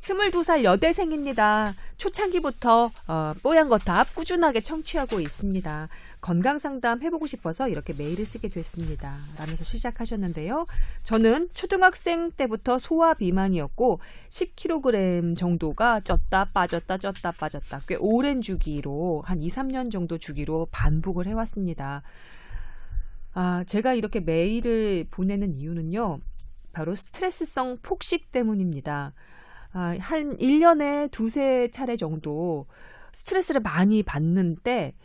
22살 여대생입니다. 초창기부터 뽀얀거탑 꾸준하게 청취하고 있습니다. 건강상담 해보고 싶어서 이렇게 메일을 쓰게 됐습니다. 라면서 시작하셨는데요. 저는 초등학생 때부터 소아 비만이었고 10kg 정도가 쪘다 빠졌다 쪘다 빠졌다 꽤 오랜 주기로 한 2, 3년 정도 주기로 반복을 해왔습니다. 제가 이렇게 메일을 보내는 이유는요. 바로 스트레스성 폭식 때문입니다. 한 1년에 두세 차례 정도 스트레스를 많이 받는 때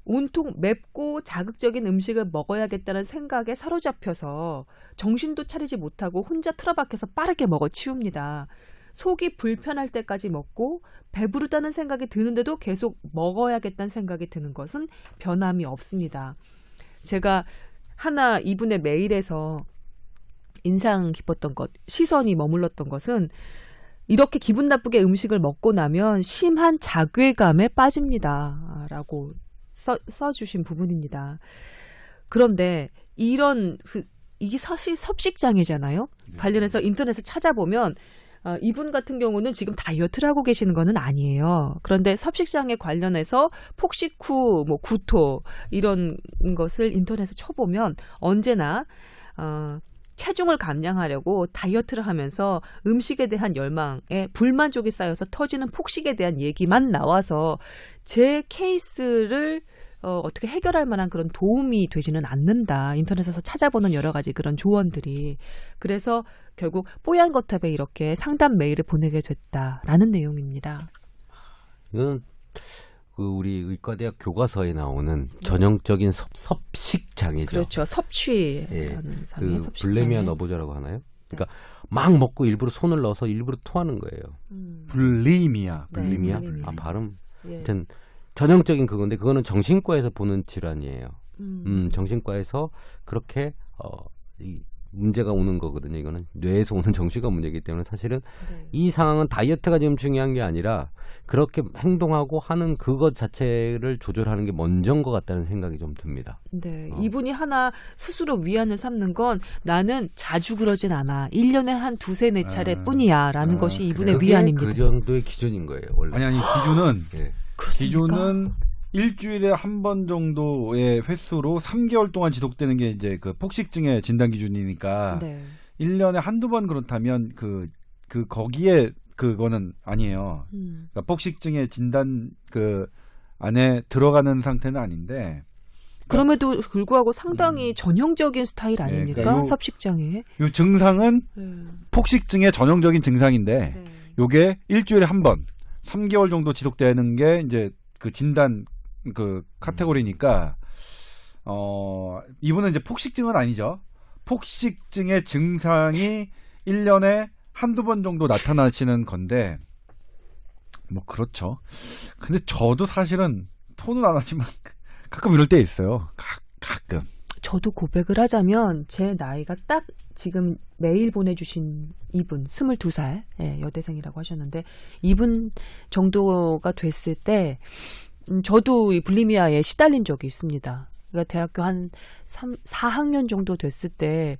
온통 맵고 자극적인 음식을 먹어야겠다는 생각에 사로잡혀서 정신도 차리지 못하고 혼자 틀어박혀서 빠르게 먹어치웁니다. 속이 불편할 때까지 먹고 배부르다는 생각이 드는데도 계속 먹어야겠다는 생각이 드는 것은 변함이 없습니다. 제가 하나 이분의 메일에서 인상 깊었던 것, 시선이 머물렀던 것은 이렇게 기분 나쁘게 음식을 먹고 나면 심한 자괴감에 빠집니다. 라고 써주신 부분입니다. 그런데 이게 사실 섭식장애잖아요. 관련해서 인터넷을 찾아보면 이분 같은 경우는 지금 다이어트를 하고 계시는 거는 아니에요. 그런데 섭식장애 관련해서 폭식 후 구토 이런 것을 인터넷에 쳐보면 언제나 체중을 감량하려고 다이어트를 하면서 음식에 대한 열망에 불만족이 쌓여서 터지는 폭식에 대한 얘기만 나와서 제 케이스를 어떻게 해결할 만한 그런 도움이 되지는 않는다. 인터넷에서 찾아보는 여러 가지 그런 조언들이. 그래서 결국 뽀얀거탑에 이렇게 상담 메일을 보내게 됐다라는 내용입니다. 이건 우리 의과대학 교과서에 나오는 전형적인 섭식 장애죠. 그렇죠. 섭취라는 상의 섭식 장애. 불레미아 너보자라고 하나요? 그러니까 막 먹고 일부러 손을 넣어서 일부러 토하는 거예요. 불리미아. 불리미아? 불리미아. 발음. 예. 하여튼 전형적인 그건데 그거는 정신과에서 보는 질환이에요. 정신과에서 그렇게 이 문제가 오는 거거든요. 이거는 뇌에서 오는 정신과 문제이기 때문에 사실은 이 상황은 다이어트가 지금 중요한 게 아니라 그렇게 행동하고 하는 그것 자체를 조절하는 게 먼저인 것 같다는 생각이 좀 듭니다. 네, 이분이 하나 스스로 위안을 삼는 건 나는 자주 그러진 않아. 1년에 한 두세 네 차례 뿐이야 라는 것이 이분의 위안입니다. 그 정도의 기준인 거예요. 원래. 아니 기준은 그렇습니까? 기준은 일주일에 한 번 정도의 횟수로 3개월 동안 지속되는 게 이제 그 폭식증의 진단 기준이니까 1년에 한두 번 그렇다면 거기에 그거는 아니에요. 그러니까 폭식증의 진단 안에 들어가는 상태는 아닌데 그럼에도 불구하고 상당히 전형적인 스타일 아닙니까? 그러니까 섭식장애. 요 증상은 폭식증의 전형적인 증상인데 요게 일주일에 한 번 3개월 정도 지속되는 게 이제 그 진단 카테고리니까 이분은 이제 폭식증은 아니죠. 폭식증의 증상이 1년에 한두 번 정도 나타나시는 건데 그렇죠. 근데 저도 사실은 토는 안 하지만 가끔 이럴 때 있어요. 가끔. 저도 고백을 하자면 제 나이가 딱 지금 메일 보내주신 이분 22살 여대생이라고 하셨는데 이분 정도가 됐을 때 저도 이 불리미아에 시달린 적이 있습니다. 그러니까 대학교 한 4학년 정도 됐을 때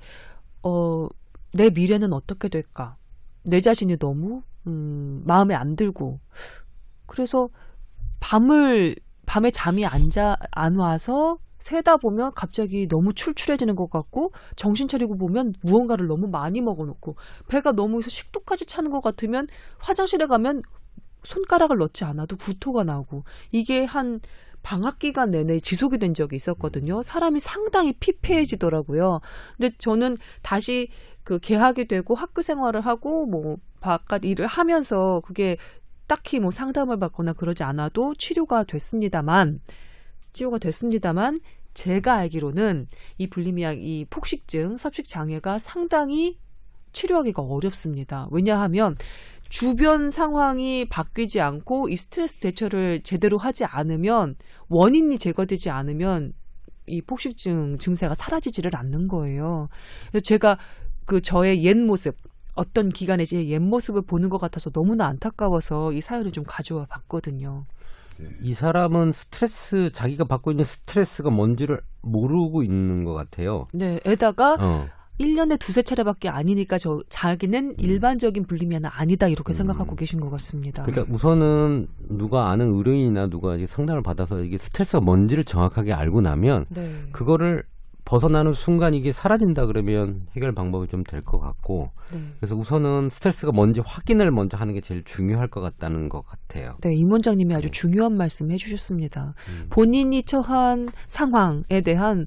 내 미래는 어떻게 될까? 내 자신이 너무 마음에 안 들고 그래서 밤에 잠이 안 와서 새다 보면 갑자기 너무 출출해지는 것 같고 정신 차리고 보면 무언가를 너무 많이 먹어놓고 배가 너무 식도까지 차는 것 같으면 화장실에 가면 손가락을 넣지 않아도 구토가 나고 이게 한 방학 기간 내내 지속이 된 적이 있었거든요. 사람이 상당히 피폐해지더라고요. 근데 저는 다시 개학이 되고 학교 생활을 하고 바깥 일을 하면서 그게 딱히 상담을 받거나 그러지 않아도 치료가 됐습니다만 제가 알기로는 이 불리미아, 이 폭식증, 섭식 장애가 상당히 치료하기가 어렵습니다. 왜냐하면 주변 상황이 바뀌지 않고 이 스트레스 대처를 제대로 하지 않으면 원인이 제거되지 않으면 이 폭식증 증세가 사라지지를 않는 거예요. 그래서 제가 저의 옛 모습 어떤 기간에 제 옛 모습을 보는 것 같아서 너무나 안타까워서 이 사연을 좀 가져와 봤거든요. 이 사람은 자기가 받고 있는 스트레스가 뭔지를 모르고 있는 것 같아요. 네, 에다가 1년에 두세 차례밖에 아니니까 자기는 일반적인 불림이 아니다 이렇게 생각하고 계신 것 같습니다. 그러니까 우선은 누가 아는 의료인이나 누가 이제 상담을 받아서 이게 스트레스가 뭔지를 정확하게 알고 나면 네. 그거를 벗어나는 순간 이게 사라진다 그러면 해결 방법이 좀 될 것 같고 네. 그래서 우선은 스트레스가 뭔지 확인을 먼저 하는 게 제일 중요할 것 같다는 것 같아요. 네, 임 원장님이 아주 중요한 말씀 해주셨습니다. 본인이 처한 상황에 대한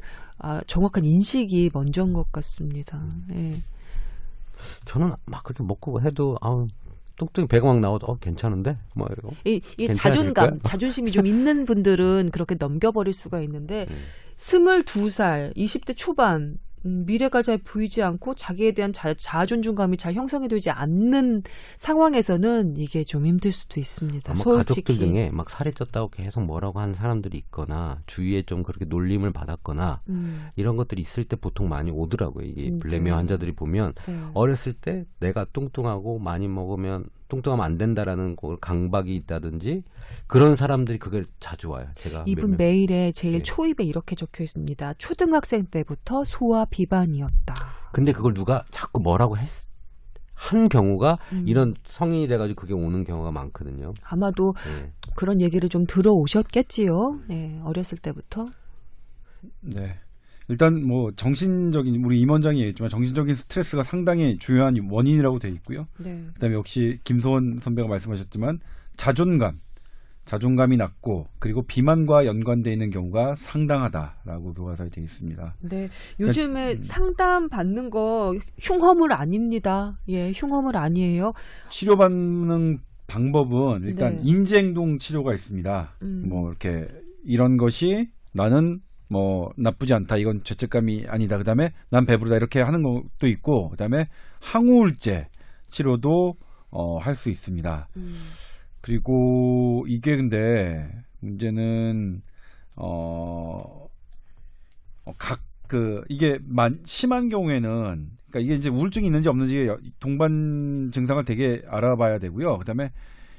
정확한 인식이 먼저인 것 같습니다. 네. 저는 막 그렇게 먹고 해도 뚱뚱이 배가 막 나와도 괜찮은데 뭐 이러고 이 괜찮아질까요? 자존감, 자존심이 좀 있는 분들은 그렇게 넘겨버릴 수가 있는데 22살, 20대 초반 미래가 잘 보이지 않고 자기에 대한 자존감이 잘 형성이 되지 않는 상황에서는 이게 좀 힘들 수도 있습니다. 아마 솔직히. 가족들 중에 막 살이 쪘다고 계속 뭐라고 하는 사람들이 있거나 주위에 좀 그렇게 놀림을 받았거나 이런 것들이 있을 때 보통 많이 오더라고요. 이게 불내미 환자들이 보면 네. 어렸을 때 내가 뚱뚱하고 많이 먹으면 뚱뚱하면 안 된다라는 강박이 있다든지 그런 사람들이 그걸 자주 와요. 제가 이분 메일에 제일 네. 초입에 이렇게 적혀 있습니다. 초등학생 때부터 소아 비반이었다. 근데 그걸 누가 자꾸 뭐라고 한 경우가 이런 성인이 돼가지고 그게 오는 경우가 많거든요. 아마도 네. 그런 얘기를 좀 들어오셨겠지요. 네, 어렸을 때부터. 네. 일단 뭐 정신적인 우리 임 원장이 얘기했지만 정신적인 스트레스가 상당히 중요한 원인이라고 돼 있고요. 네. 그다음에 역시 김소원 선배가 말씀하셨지만 자존감이 낮고 그리고 비만과 연관되어 있는 경우가 상당하다라고 교과서에 되어 있습니다. 네, 요즘에 상담 받는 거 흉허물 아닙니다. 예, 흉허물 아니에요. 치료받는 방법은 일단 네. 인지행동 치료가 있습니다. 뭐 이렇게 이런 것이 나는 뭐 나쁘지 않다. 이건 죄책감이 아니다. 그다음에 난 배부르다. 이렇게 하는 것도 있고 그다음에 항우울제 치료도 할 수 있습니다. 그리고 이게 근데 문제는 이게 심한 경우에는 그러니까 이게 이제 우울증이 있는지 없는지 동반 증상을 되게 알아봐야 되고요. 그다음에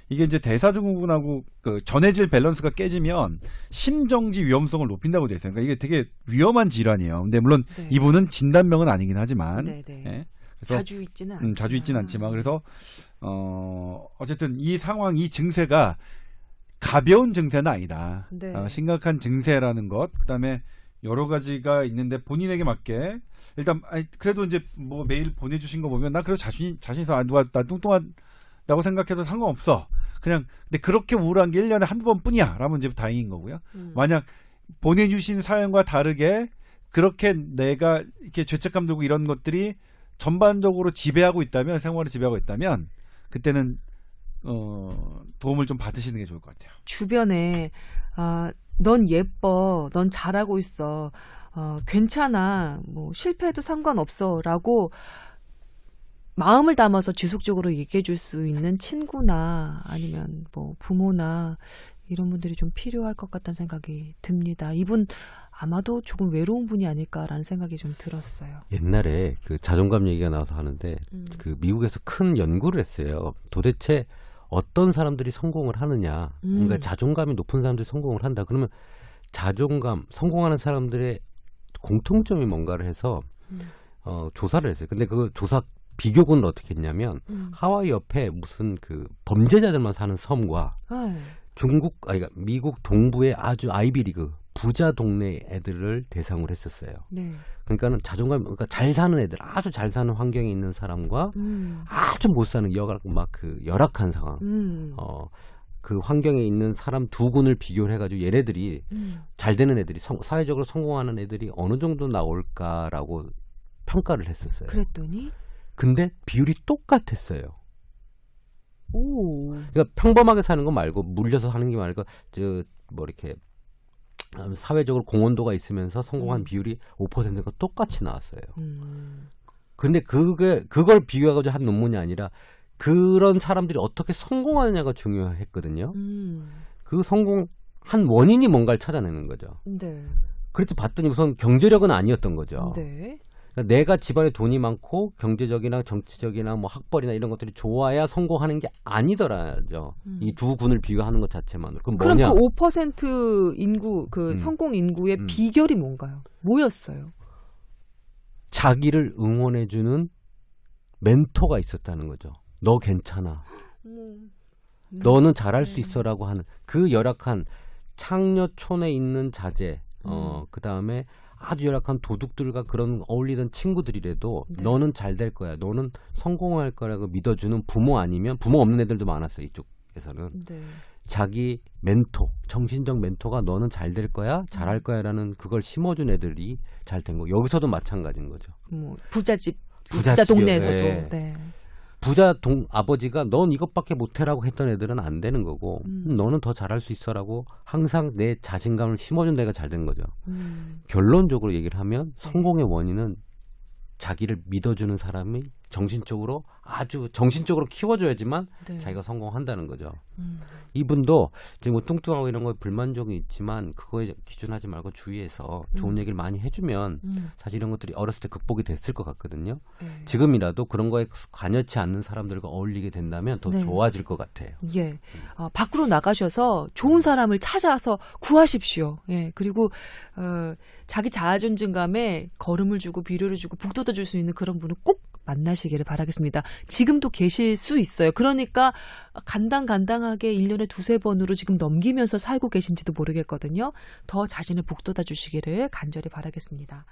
이게 이제 대사증후군하고 그 전해질 밸런스가 깨지면 심정지 위험성을 높인다고 되어 있어요. 그러니까 이게 되게 위험한 질환이에요. 근데 물론 네. 이분은 진단명은 아니긴 하지만 네, 네. 예. 그래서 자주 있지는 않지만. 자주 있지는 않지만 그래서 어쨌든 이 상황, 이 증세가 가벼운 증세는 아니다. 네. 심각한 증세라는 것, 그다음에 여러 가지가 있는데 본인에게 맞게 일단 그래도 이제 뭐 메일 보내주신 거 보면 나 그래도 자신 있어. 누가 나 뚱뚱하다고 생각해도 상관없어. 그냥 근데 그렇게 우울한 게 1년에 한두 번뿐이야. 라면 이제 다행인 거고요. 만약 보내주신 사연과 다르게 그렇게 내가 이렇게 죄책감 들고 이런 것들이 전반적으로 지배하고 있다면 생활을 지배하고 있다면 그때는 도움을 좀 받으시는 게 좋을 것 같아요. 주변에 넌 예뻐, 넌 잘하고 있어, 괜찮아, 뭐 실패해도 상관없어라고 마음을 담아서 지속적으로 얘기해 줄 수 있는 친구나 아니면 뭐 부모나 이런 분들이 좀 필요할 것 같다는 생각이 듭니다. 이분 아마도 조금 외로운 분이 아닐까라는 생각이 좀 들었어요. 옛날에 그 자존감 얘기가 나와서 하는데 그 미국에서 큰 연구를 했어요. 도대체 어떤 사람들이 성공을 하느냐. 그러니까 자존감이 높은 사람들이 성공을 한다. 그러면 성공하는 사람들의 공통점이 뭔가를 해서 조사를 했어요. 근데 그 조사 비교군을 어떻게 했냐면 하와이 옆에 무슨 그 범죄자들만 사는 섬과 그러니까 미국 동부의 아주 아이비리그 부자 동네 애들을 대상으로 했었어요. 네. 그러니까는 그러니까 잘 사는 애들, 아주 잘 사는 환경에 있는 사람과 아주 못 사는 열악한 상황, 그 환경에 있는 사람 두 군을 비교를 해가지고 얘네들이 잘 되는 애들이 사회적으로 성공하는 애들이 어느 정도 나올까라고 평가를 했었어요. 그랬더니 근데 비율이 똑같았어요. 오. 그러니까 평범하게 사는 거 말고 물려서 사는 게 말고 이렇게 사회적으로 공헌도가 있으면서 성공한 비율이 5%가 똑같이 나왔어요. 근데 그걸 비교해가지고 한 논문이 아니라 그런 사람들이 어떻게 성공하느냐가 중요했거든요. 그 성공한 원인이 뭔가를 찾아내는 거죠. 네. 그래서 봤더니 우선 경제력은 아니었던 거죠. 네. 그러니까 내가 집안에 돈이 많고 경제적이나 정치적이나 뭐 학벌이나 이런 것들이 좋아야 성공하는 게 아니더라죠. 이 두 군을 비교하는 것 자체만으로. 그럼 뭐냐? 그 5% 인구, 성공 인구의 비결이 뭔가요? 뭐였어요? 자기를 응원해주는 멘토가 있었다는 거죠. 너 괜찮아. 너는 잘할 수 있어라고 하는 그 열악한 창녀촌에 있는 자제, 그 다음에 아주 열악한 도둑들과 그런 어울리던 친구들이라도 네. 너는 잘 될 거야. 너는 성공할 거라고 믿어주는 부모 아니면 부모 없는 애들도 많았어요. 이쪽에서는. 네. 자기 멘토, 정신적 멘토가 너는 잘 될 거야, 잘할 거야라는 그걸 심어준 애들이 잘 된 거. 여기서도 마찬가지인 거죠. 뭐 부잣집, 부잣집이요. 부자 동네에서도. 네. 네. 부자 아버지가 넌 이것밖에 못해라고 했던 애들은 안 되는 거고 너는 더 잘할 수 있어라고 항상 내 자신감을 심어준 애가 잘 된 거죠. 결론적으로 얘기를 하면 성공의 원인은 자기를 믿어주는 사람이 정신적으로 아주 정신적으로 키워줘야지만 네. 자기가 성공한다는 거죠. 이분도 이제 뭐 뚱뚱하고 이런 거에 불만족이 있지만 그거에 기준하지 말고 주위에서 좋은 얘기를 많이 해주면 사실 이런 것들이 어렸을 때 극복이 됐을 것 같거든요. 네. 지금이라도 그런 거에 관여치 않는 사람들과 어울리게 된다면 더 네. 좋아질 것 같아요. 예. 밖으로 나가셔서 좋은 사람을 찾아서 구하십시오. 예. 그리고 자기 자아 존중감에 걸음을 주고 비료를 주고 북돋아 줄 수 있는 그런 분을 꼭 만나시기를 바라겠습니다. 지금도 계실 수 있어요. 그러니까 간당간당하게 1년에 2-3번으로 지금 넘기면서 살고 계신지도 모르겠거든요. 더 자신을 북돋아 주시기를 간절히 바라겠습니다.